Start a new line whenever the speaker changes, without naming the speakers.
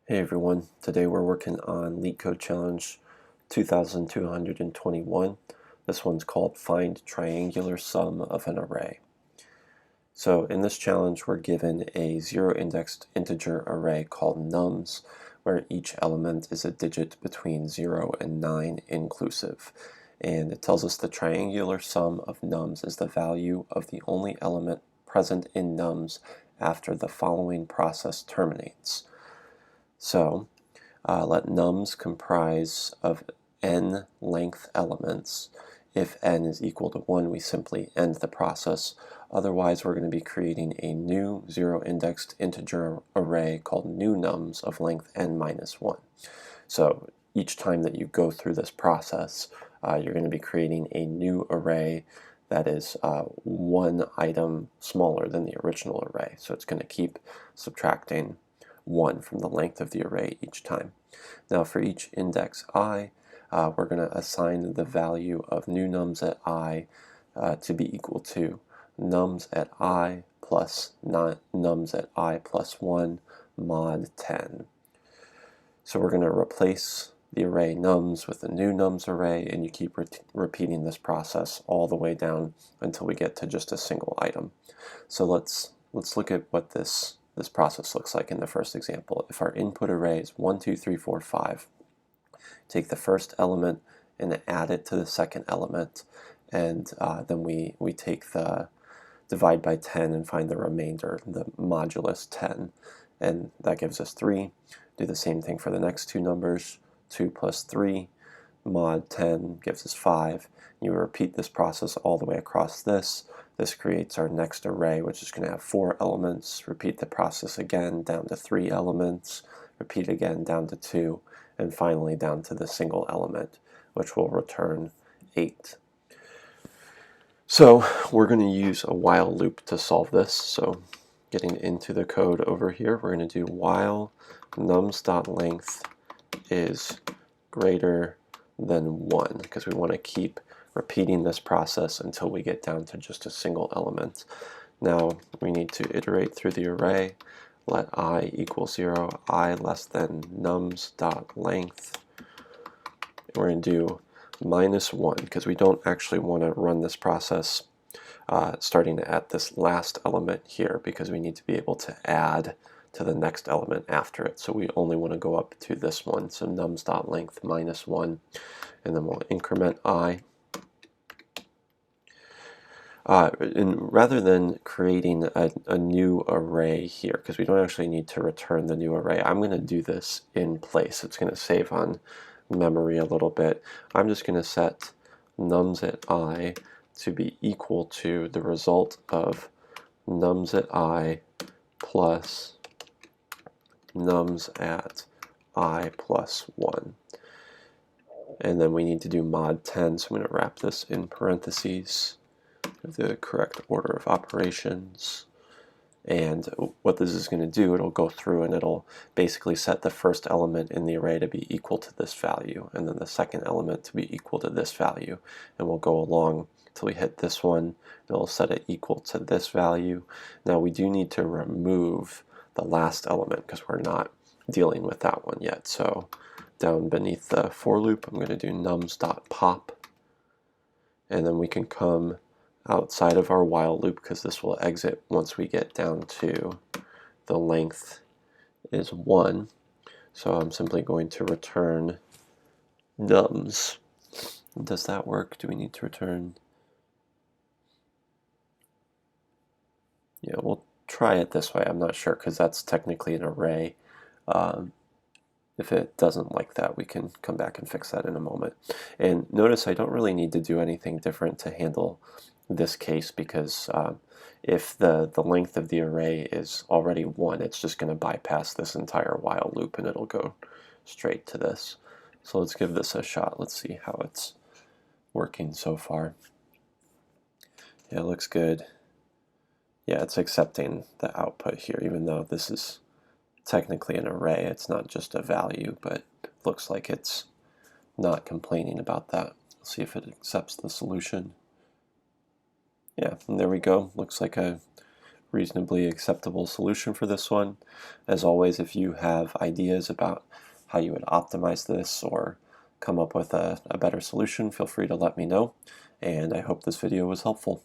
Hey everyone, today we're working on LeetCode Challenge 2221. This one's called Find Triangular Sum of an Array. So in this challenge we're given a zero-indexed integer array called nums, where each element is a digit between 0 and 9 inclusive. And it tells us the triangular sum of nums is the value of the only element present in nums after the following process terminates. So let nums comprise of n length elements. If n is equal to 1, we simply end the process. Otherwise, we're going to be creating a new zero-indexed integer array called new nums of length n minus 1. So each time that you go through this process, you're going to be creating a new array that is one item smaller than the original array. So it's going to keep subtracting 1 from the length of the array each time. Now for each index I, we're going to assign the value of new nums at I to be equal to nums at I plus nums at I plus 1 mod 10. So we're going to replace the array nums with the new nums array, and you keep repeating this process all the way down until we get to just a single item. So let's look at what this process looks like in the first example. If our input array is 1, 2, 3, 4, 5, take the first element and add it to the second element, and then we take the divide by 10 and find the remainder, the modulus 10, and that gives us 3. Do the same thing for the next two numbers. 2 plus 3 mod 10 gives us 5. You repeat this process all the way across this. This creates our next array, which is going to have 4 elements. Repeat the process again down to 3 elements. Repeat again down to 2. And finally down to the single element, which will return 8. So we're going to use a while loop to solve this. So getting into the code over here, we're going to do while nums.length is greater than 1, because we want to keep repeating this process until we get down to just a single element. Now we need to iterate through the array. Let I equal 0, I less than nums.length. We're going to do minus 1, because we don't actually want to run this process starting at this last element here, because we need to be able to add to the next element after it. So we only want to go up to this one, so nums.length minus 1, and then we'll increment I. And rather than creating a new array here, because we don't actually need to return the new array, I'm going to do this in place. It's going to save on memory a little bit. I'm just going to set nums at I to be equal to the result of nums at I plus nums at I plus 1. And then we need to do mod 10, so I'm going to wrap this in parentheses of the correct order of operations. And what this is going to do, it'll go through and it'll basically set the first element in the array to be equal to this value, and then the second element to be equal to this value. And we'll go along until we hit this one, and it'll set it equal to this value. Now we do need to remove the last element because we're not dealing with that one yet. So down beneath the for loop, I'm going to do nums.pop, and then we can come outside of our while loop, because this will exit once we get down to the length is 1. So I'm simply going to return nums. Does that work? Do we need to return? Yeah, we'll try it this way. I'm not sure, because that's technically an array. If it doesn't like that, we can come back and fix that in a moment. And notice I don't really need to do anything different to handle this case, because if the length of the array is already 1, it's just going to bypass this entire while loop and it'll go straight to this. So let's give this a shot. Let's see how it's working so far. Yeah, it looks good. Yeah, it's accepting the output here, even though this is technically an array. It's not just a value, but it looks like it's not complaining about that. Let's see if it accepts the solution. Yeah, and there we go. Looks like a reasonably acceptable solution for this one. As always, if you have ideas about how you would optimize this or come up with a better solution, feel free to let me know, and I hope this video was helpful.